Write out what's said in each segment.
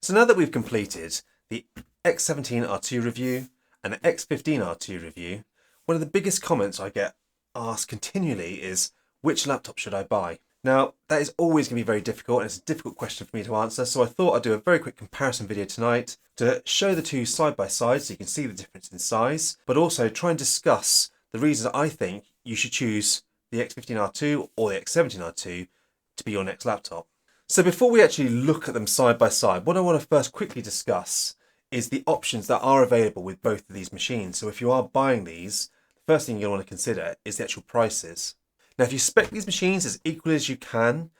So now that we've completed the X17 R2 review and the X15 R2 review, one of the biggest comments I get asked continually is, which laptop should I buy? Now, that is always going to be very difficult, and it's a difficult question for me to answer, so I thought I'd do a very quick comparison video tonight to show the two side by side so you can see the difference in size, but also try and discuss the reasons I think you should choose the X15 R2 or the X17 R2 to be your next laptop. So before we actually look at them side by side, what I want to first quickly discuss is the options that are available with both of these machines. So if you are buying these, the first thing you're going to want to consider is the actual prices. Now, if you spec these machines as equally as you can,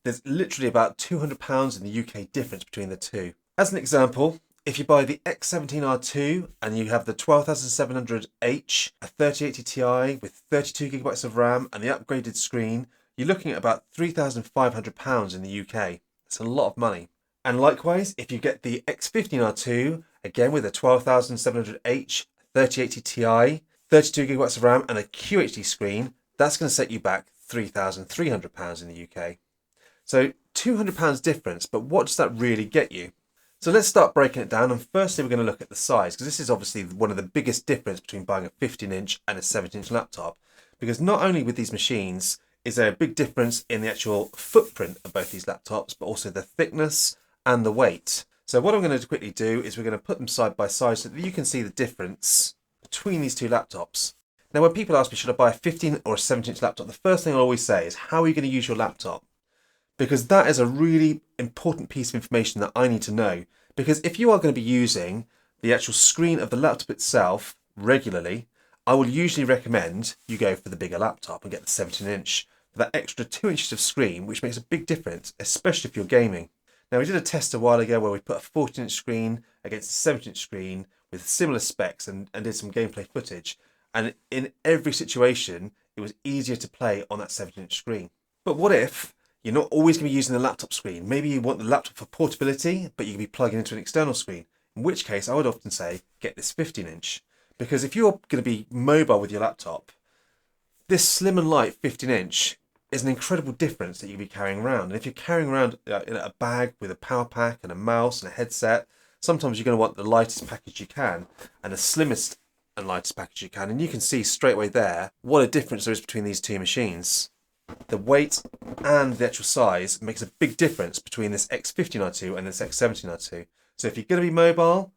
there's literally about £200 in the UK difference between the two. As an example, if you buy the X17 R2 and you have the 12700H, a 3080 Ti with 32GB of RAM and the upgraded screen, you're looking at about £3,500 in the UK. That's a lot of money. And likewise, if you get the X15 R2, again with a 12700H, 3080 Ti, 32GB of RAM and a QHD screen, that's going to set you back £3,300 in the UK. So £200 difference, but what does that really get you? So let's start breaking it down, and firstly we're going to look at the size, because this is obviously one of the biggest difference between buying a 15-inch and a 17-inch laptop, because not only with these machines is there a big difference in the actual footprint of both these laptops, but also the thickness and the weight. So what I'm going to quickly do is we're going to put them side by side so that you can see the difference between these two laptops. Now, when people ask me, should I buy a 15 or a 17-inch laptop, the first thing I always say is, how are you going to use your laptop? Because that is a really important piece of information that I need to know. Because if you are going to be using the actual screen of the laptop itself regularly, I will usually recommend you go for the bigger laptop and get the 17-inch for that extra 2 inches of screen, which makes a big difference, especially if you're gaming. Now, we did a test a while ago where we put a 14-inch screen against a 17-inch screen with similar specs and did some gameplay footage. And in every situation, it was easier to play on that 17-inch screen. But what if you're not always going to be using the laptop screen? Maybe you want the laptop for portability, but you can be plugging into an external screen. In which case, I would often say, get this 15-inch. Because if you're going to be mobile with your laptop, this slim and light 15-inch is an incredible difference that you can be carrying around. And if you're carrying around a bag with a power pack and a mouse and a headset, sometimes you're going to want the lightest package you can and the slimmest and lightest package you can. And you can see straight away there what a difference there is between these two machines. The weight and the actual size makes a big difference between this X15 R2 and this X17 R2. So if you're going to be mobile,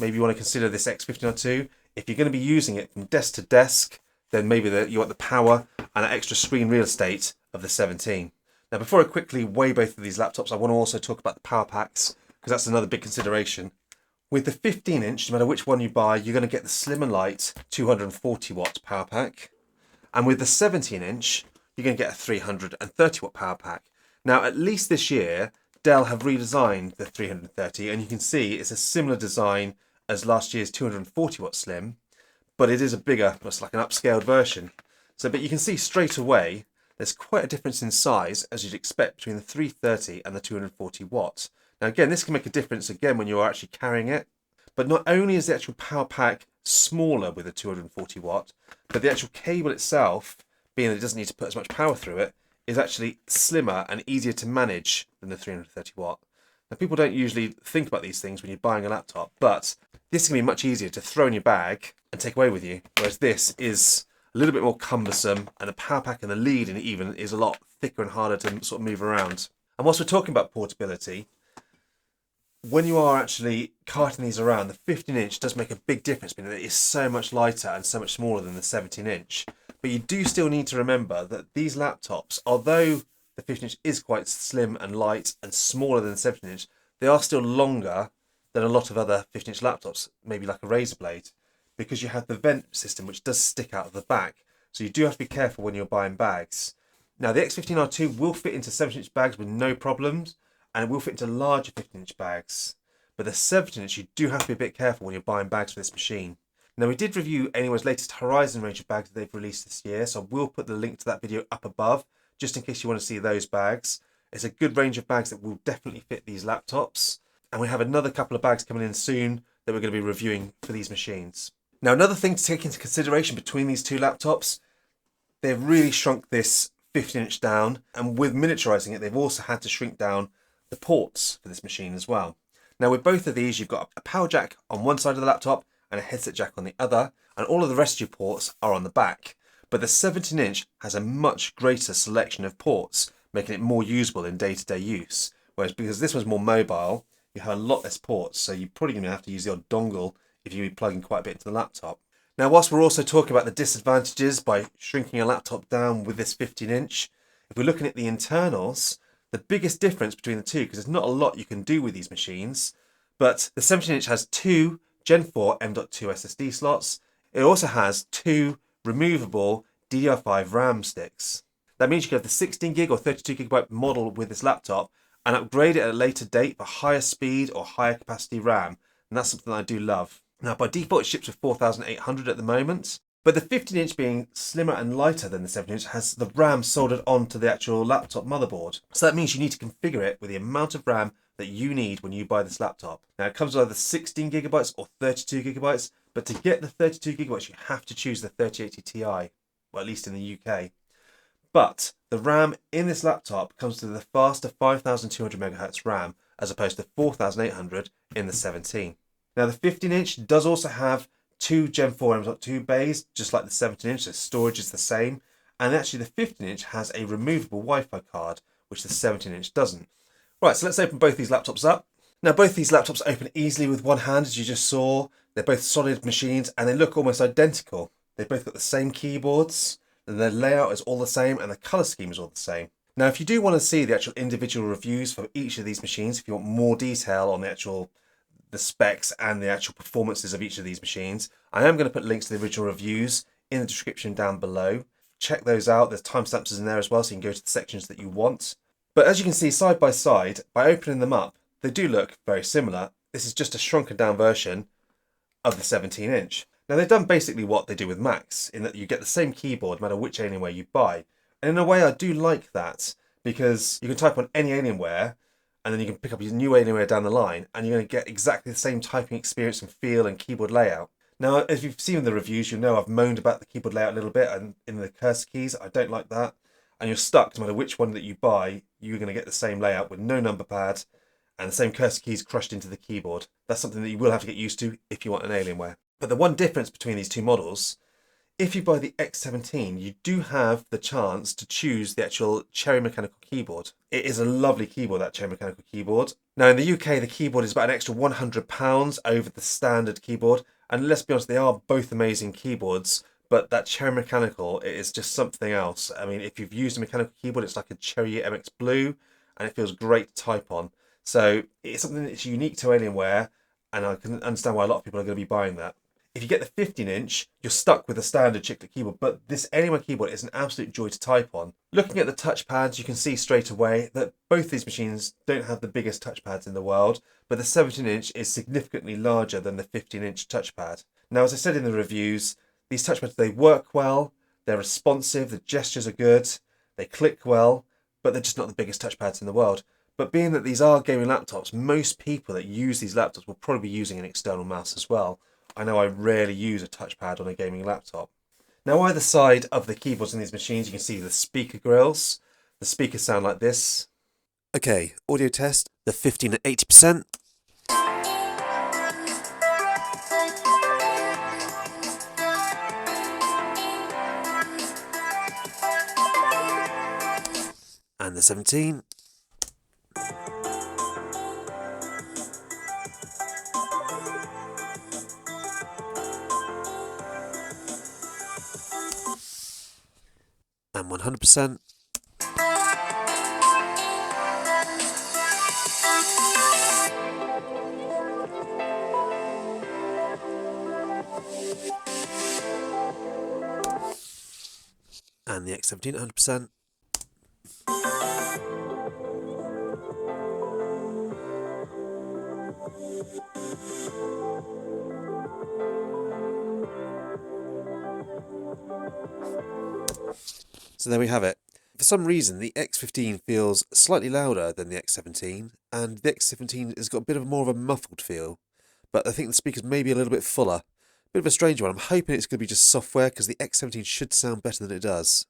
maybe you want to consider this X15 R2. If you're going to be using it from desk to desk, then maybe you want the power and that extra screen real estate of the 17. Now, before I quickly weigh both of these laptops, I want to also talk about the power packs, because that's another big consideration. With the 15-inch, no matter which one you buy, you're going to get the slim and light 240 watt power pack. And with the 17-inch, you're going to get a 330 watt power pack. Now, at least this year, Dell have redesigned the 330, and you can see it's a similar design as last year's 240 watt slim, but it is a bigger, it's like an upscaled version. So, but you can see straight away, there's quite a difference in size, as you'd expect, between the 330 and the 240 watts. Now, again, this can make a difference again when you're actually carrying it. But not only is the actual power pack smaller with a 240 watt, but the actual cable itself, being that it doesn't need to put as much power through it, is actually slimmer and easier to manage than the 330 watt. Now, people don't usually think about these things when you're buying a laptop, but this is going to be much easier to throw in your bag and take away with you, whereas this is a little bit more cumbersome, and the power pack and the lead in it even is a lot thicker and harder to sort of move around. And whilst we're talking about portability, when you are actually carting these around, the 15-inch does make a big difference, because it is so much lighter and so much smaller than the 17-inch. But you do still need to remember that these laptops, although the 15-inch is quite slim and light and smaller than the 17-inch, they are still longer than a lot of other 15-inch laptops, maybe like a razor blade, because you have the vent system which does stick out of the back. So you do have to be careful when you're buying bags. Now, the X15 R2 will fit into 17-inch bags with no problems, and it will fit into larger 15-inch bags. But the 17-inch, you do have to be a bit careful when you're buying bags for this machine. Now, we did review Alienware's latest Horizon range of bags that they've released this year, so I will put the link to that video up above, just in case you want to see those bags. It's a good range of bags that will definitely fit these laptops. And we have another couple of bags coming in soon that we're going to be reviewing for these machines. Now, another thing to take into consideration between these two laptops, they've really shrunk this 15-inch down, and with miniaturizing it, they've also had to shrink down the ports for this machine as well. Now with both of these, you've got a power jack on one side of the laptop and a headset jack on the other, and all of the rest of your ports are on the back. But the 17-inch has a much greater selection of ports, making it more usable in day-to-day use. Whereas because this one's more mobile, you have a lot less ports, so you're probably going to have to use the odd dongle if you're plugging quite a bit into the laptop. Now, whilst we're also talking about the disadvantages by shrinking a laptop down with this 15-inch, if we're looking at the internals, the biggest difference between the two, because there's not a lot you can do with these machines, but the 17-inch has two Gen 4 M.2 SSD slots. It also has two removable DDR5 RAM sticks. That means you can have the 16 gig or 32 gigabyte model with this laptop and upgrade it at a later date for higher speed or higher capacity RAM. And that's something that I do love. Now, by default, it ships with 4,800 at the moment, but the 15-inch being slimmer and lighter than the 17-inch has the RAM soldered onto the actual laptop motherboard. So that means you need to configure it with the amount of RAM that you need when you buy this laptop. Now, it comes with either 16 gigabytes or 32 gigabytes, but to get the 32 gigabytes, you have to choose the 3080 Ti, well, at least in the UK. But the RAM in this laptop comes with the faster 5200 MHz RAM as opposed to 4800 in the 17. Now the 15-inch does also have two Gen 4 M.2 bays, just like the 17-inch, so storage is the same. And actually the 15-inch has a removable Wi-Fi card, which the 17-inch doesn't. Right, so let's open both these laptops up. Now both these laptops open easily with one hand, as you just saw. They're both solid machines and they look almost identical. They've both got the same keyboards, and their layout is all the same and the colour scheme is all the same. Now if you do want to see the actual individual reviews for each of these machines, if you want more detail on the specs and the actual performances of each of these machines, I am going to put links to the original reviews in the description down below. Check those out. There's timestamps in there as well, so you can go to the sections that you want. But as you can see side by side, by opening them up, they do look very similar. This is just a shrunken down version of the 17-inch. Now they've done basically what they do with Macs, in that you get the same keyboard no matter which Alienware you buy. And in a way I do like that, because you can type on any Alienware, and then you can pick up your new Alienware down the line, and you're going to get exactly the same typing experience and feel and keyboard layout. Now, as you've seen in the reviews, you'll know I've moaned about the keyboard layout a little bit, and in the cursor keys, I don't like that. And you're stuck, no matter which one that you buy, you're going to get the same layout with no number pad, and the same cursor keys crushed into the keyboard. That's something that you will have to get used to if you want an Alienware. But the one difference between these two models, if you buy the X17, you do have the chance to choose the actual Cherry mechanical keyboard. It is a lovely keyboard, that Cherry mechanical keyboard. Now in the UK, the keyboard is about an extra £100 over the standard keyboard. And let's be honest, they are both amazing keyboards, but that Cherry mechanical, it is just something else. I mean, if you've used a mechanical keyboard, it's like a Cherry MX Blue, and it feels great to type on. So it's something that's unique to Alienware, and I can understand why a lot of people are going to be buying that. If you get the 15-inch, you're stuck with a standard chiclet keyboard, but this Alienware keyboard is an absolute joy to type on. Looking at the touchpads, you can see straight away that both these machines don't have the biggest touchpads in the world, but the 17-inch is significantly larger than the 15-inch touchpad. Now, as I said in the reviews, these touchpads, they work well, they're responsive, the gestures are good, they click well, but they're just not the biggest touchpads in the world. But being that these are gaming laptops, most people that use these laptops will probably be using an external mouse as well. I know I rarely use a touchpad on a gaming laptop. Now either side of the keyboards in these machines, you can see the speaker grills. The speakers sound like this. Okay, audio test, the 15 at 80%. And the 17. And 100%. And the X17 100%. So there we have it. For some reason, the X15 feels slightly louder than the X17, and the X17 has got a bit of more of a muffled feel, but I think the speakers may be a little bit fuller. Bit of a strange one. I'm hoping it's going to be just software, because the X17 should sound better than it does.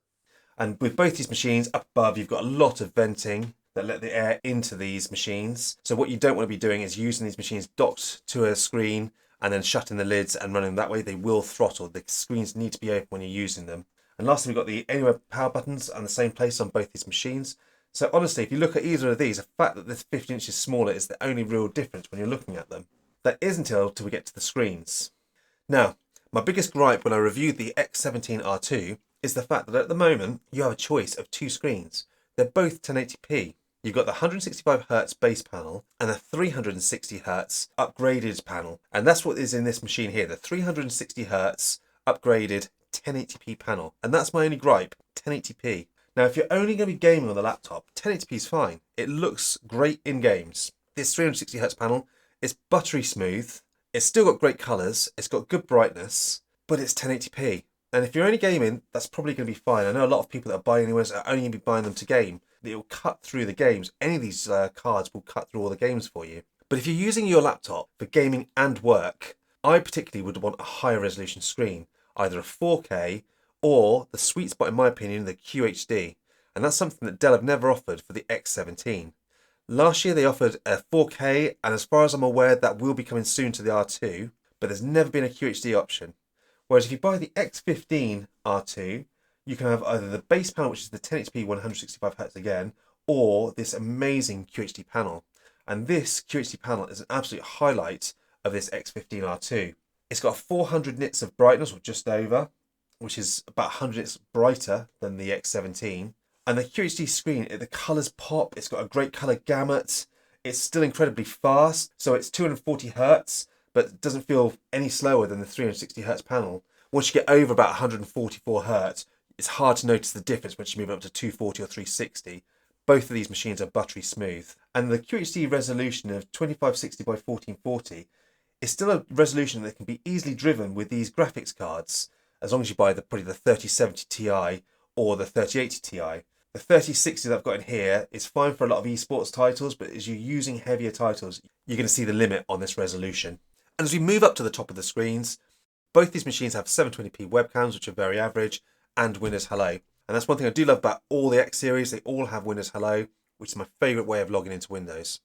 And with both these machines, up above, you've got a lot of venting. that let the air into these machines. So what you don't want to be doing is using these machines docked to a screen and then shutting the lids and running that way. They will throttle. The screens need to be open when you're using them. And lastly, we've got the Alienware power buttons in the same place on both these machines. So honestly, if you look at either of these, the fact that this 15 inches smaller is the only real difference when you're looking at them. That isn't until we get to the screens. Now, my biggest gripe when I reviewed the X17 R2 is the fact that at the moment, you have a choice of two screens. They're both 1080p. You've got the 165Hz base panel and the 360Hz upgraded panel. And that's what is in this machine here, the 360Hz upgraded 1080p panel. And that's my only gripe, 1080p. Now, if you're only going to be gaming on the laptop, 1080p is fine. It looks great in games. This 360Hz panel is buttery smooth. It's still got great colours. It's got good brightness, but it's 1080p. And if you're only gaming, that's probably going to be fine. I know a lot of people that are buying Alienwares are only going to be buying them to game. It will cut through the games. Any of these cards will cut through all the games for you. But if you're using your laptop for gaming and work, I particularly would want a higher resolution screen, either a 4K or the sweet spot, in my opinion, the QHD. And that's something that Dell have never offered for the X17. Last year they offered a 4K, and as far as I'm aware, that will be coming soon to the R2, but there's never been a QHD option. Whereas if you buy the X15 R2, you can have either the base panel, which is the 1080p 165Hz again, or this amazing QHD panel. And this QHD panel is an absolute highlight of this X15 R2. It's got 400 nits of brightness, or just over, which is about 100 nits brighter than the X17. And the QHD screen, the colours pop, it's got a great colour gamut, it's still incredibly fast, so it's 240Hz, but it doesn't feel any slower than the 360Hz panel. Once you get over about 144Hz, it's hard to notice the difference once you move up to 240 or 360. Both of these machines are buttery smooth. And the QHD resolution of 2560 by 1440 is still a resolution that can be easily driven with these graphics cards, as long as you buy probably the 3070 Ti or the 3080 Ti. The 3060 that I've got in here is fine for a lot of esports titles, but as you're using heavier titles, you're going to see the limit on this resolution. And as we move up to the top of the screens, both these machines have 720p webcams, which are very average, and Windows Hello. And that's one thing I do love about all the X series. They all have Windows Hello, which is my favourite way of logging into Windows.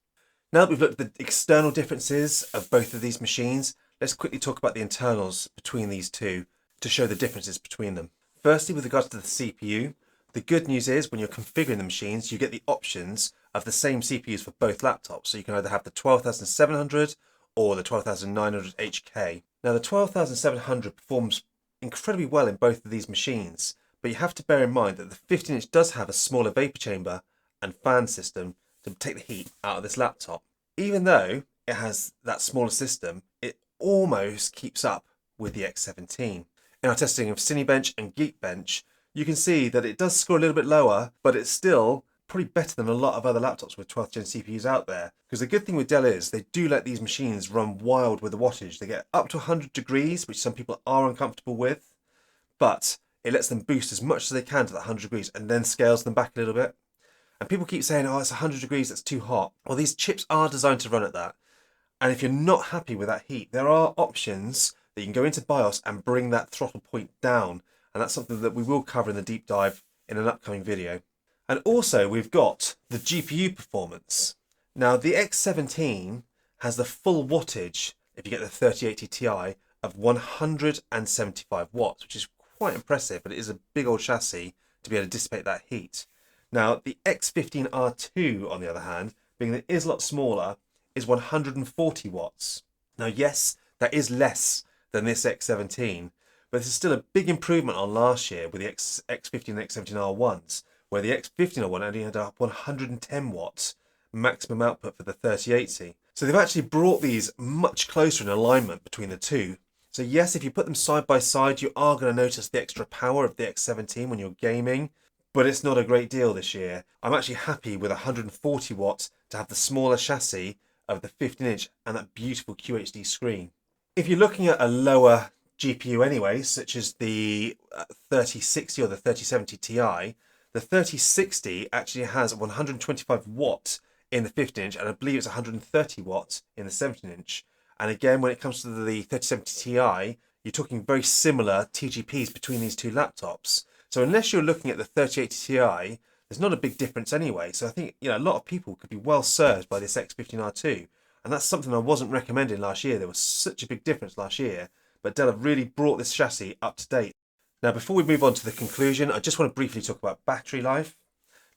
Now that we've looked at the external differences of both of these machines, let's quickly talk about the internals between these two to show the differences between them. Firstly, with regards to the CPU, the good news is when you're configuring the machines, you get the options of the same CPUs for both laptops. So you can either have the 12700 or the 12900 HK. Now the 12700 performs incredibly well in both of these machines, but you have to bear in mind that the 15-inch does have a smaller vapor chamber and fan system to take the heat out of this laptop. Even though it has that smaller system, it almost keeps up with the X17. In our testing of Cinebench and Geekbench, you can see that it does score a little bit lower, but it's still probably better than a lot of other laptops with 12th gen CPUs out there. Because the good thing with Dell is they do let these machines run wild with the wattage. They get up to 100 degrees, which some people are uncomfortable with, but it lets them boost as much as they can to that 100 degrees and then scales them back a little bit. And people keep saying, oh, it's 100 degrees, that's too hot. Well, these chips are designed to run at that. And if you're not happy with that heat, there are options that you can go into BIOS and bring that throttle point down. And that's something that we will cover in the deep dive in an upcoming video. And also we've got the GPU performance. Now the X17 has the full wattage, if you get the 3080 Ti, of 175 watts, which is quite impressive, but it is a big old chassis to be able to dissipate that heat. Now the X15 R2, on the other hand, being that it is a lot smaller, is 140 watts. Now yes, that is less than this X17, but this is still a big improvement on last year with the X15 and X17 R1s, where the X15 R1 only had up 110 watts maximum output for the 3080. So they've actually brought these much closer in alignment between the two. So yes, if you put them side by side, you are going to notice the extra power of the X17 when you're gaming, but it's not a great deal this year. I'm actually happy with 140 watts to have the smaller chassis of the 15-inch and that beautiful QHD screen. If you're looking at a lower GPU anyway, such as the 3060 or the 3070 Ti, the 3060 actually has 125 watts in the 15-inch, and I believe it's 130 watts in the 17-inch. And again, when it comes to the 3070 Ti, you're talking very similar TGPs between these two laptops. So unless you're looking at the 3080 Ti, the there's not a big difference anyway. So I think, a lot of people could be well served by this X15R2. And that's something I wasn't recommending last year. There was such a big difference last year, but Dell have really brought this chassis up to date. Now, before we move on to the conclusion, I just want to briefly talk about battery life.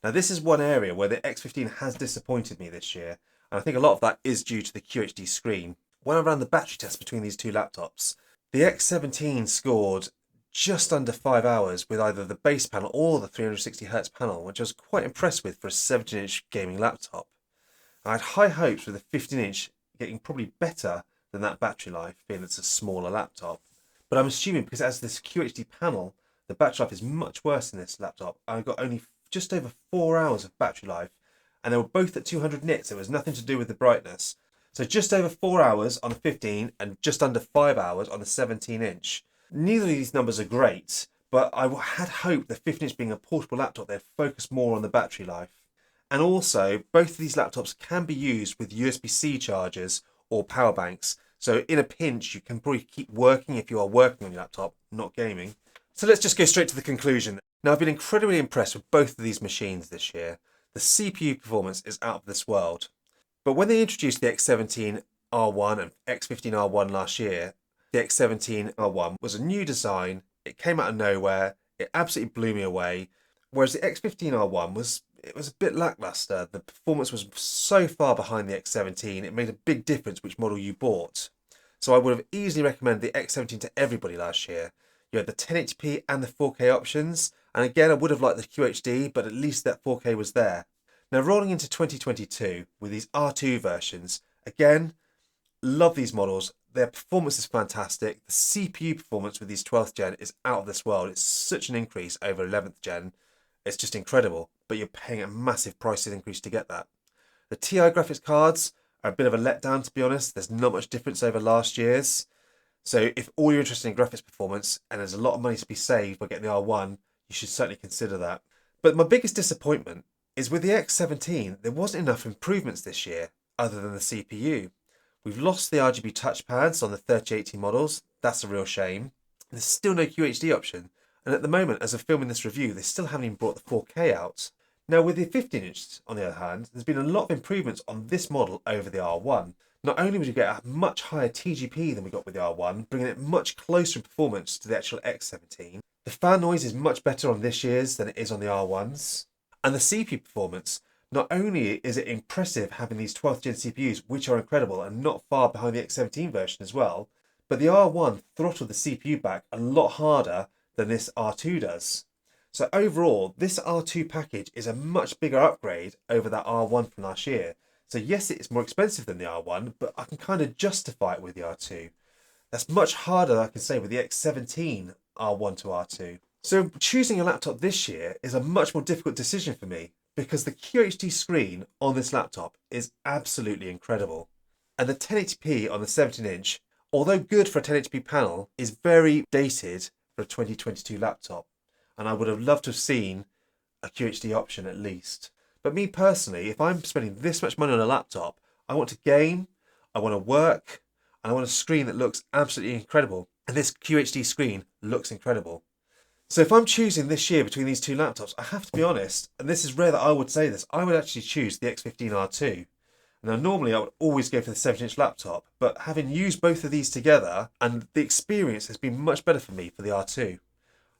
Now, this is one area where the X15 has disappointed me this year, and I think a lot of that is due to the QHD screen. When I ran the battery test between these two laptops, the X17 scored just under 5 hours with either the base panel or the 360Hz panel, which I was quite impressed with for a 17-inch gaming laptop. I had high hopes with the 15-inch getting probably better than that battery life, being it's a smaller laptop. But I'm assuming because it has this QHD panel, the battery life is much worse in this laptop. I got only just over 4 hours of battery life, and they were both at 200 nits. It was nothing to do with the brightness. So just over 4 hours on the 15 and just under 5 hours on the 17-inch. Neither of these numbers are great, but I had hoped the 15-inch being a portable laptop, they'd focus more on the battery life. And also, both of these laptops can be used with USB-C chargers or power banks. So in a pinch, you can probably keep working if you are working on your laptop, not gaming. So let's just go straight to the conclusion. Now, I've been incredibly impressed with both of these machines this year. The CPU performance is out of this world. But when they introduced the X17 R1 and X15 R1 last year, the X17 R1 was a new design. It came out of nowhere. It absolutely blew me away. Whereas the X15 R1 was a bit lackluster. The performance was so far behind the X17, it made a big difference which model you bought. So I would have easily recommended the X17 to everybody last year. You had the 1080p and the 4K options, and again I would have liked the QHD, but at least that 4K was there. Now rolling into 2022 with these R2 versions, again, love these models. Their performance is fantastic. The CPU performance with these 12th gen is out of this world. It's such an increase over 11th gen. It's just incredible, but you're paying a massive price increase to get that. The TI graphics cards are a bit of a letdown, to be honest. There's not much difference over last year's. So if all you're interested in graphics performance and there's a lot of money to be saved by getting the R1, you should certainly consider that. But my biggest disappointment is with the X17, there wasn't enough improvements this year other than the CPU. We've lost the RGB touchpads on the 3080 models. That's a real shame. There's still no QHD option. And at the moment, as of filming this review, they still haven't even brought the 4K out. Now with the 15-inch, on the other hand, there's been a lot of improvements on this model over the R1. Not only would you get a much higher TGP than we got with the R1, bringing it much closer in performance to the actual X17. The fan noise is much better on this year's than it is on the R1's. And the CPU performance, not only is it impressive having these 12th gen CPUs, which are incredible and not far behind the X17 version as well, but the R1 throttled the CPU back a lot harder than this R2 does. So overall, this R2 package is a much bigger upgrade over that R1 from last year. So yes, it's more expensive than the R1, but I can kind of justify it with the R2. That's much harder, I can say, with the X17 R1 to R2. So choosing a laptop this year is a much more difficult decision for me because the QHD screen on this laptop is absolutely incredible. And the 1080p on the 17-inch, although good for a 1080p panel, is very dated for a 2022 laptop. And I would have loved to have seen a QHD option at least. But me personally, if I'm spending this much money on a laptop, I want to game, I want to work, and I want a screen that looks absolutely incredible. And this QHD screen looks incredible. So if I'm choosing this year between these two laptops, I have to be honest, and this is rare that I would say this, I would actually choose the X15 R2. Now normally I would always go for the 7-inch laptop, but having used both of these together, and the experience has been much better for me for the R2.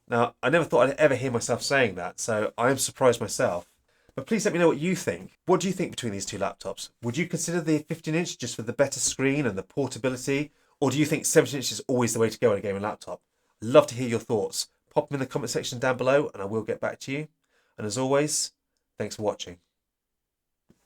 Now, I never thought I'd ever hear myself saying that, so I am surprised myself. But please let me know what you think. What do you think between these two laptops? Would you consider the 15-inch just for the better screen and the portability? Or do you think 17-inch is always the way to go on a gaming laptop? I'd love to hear your thoughts. Pop them in the comment section down below and I will get back to you. And as always, thanks for watching.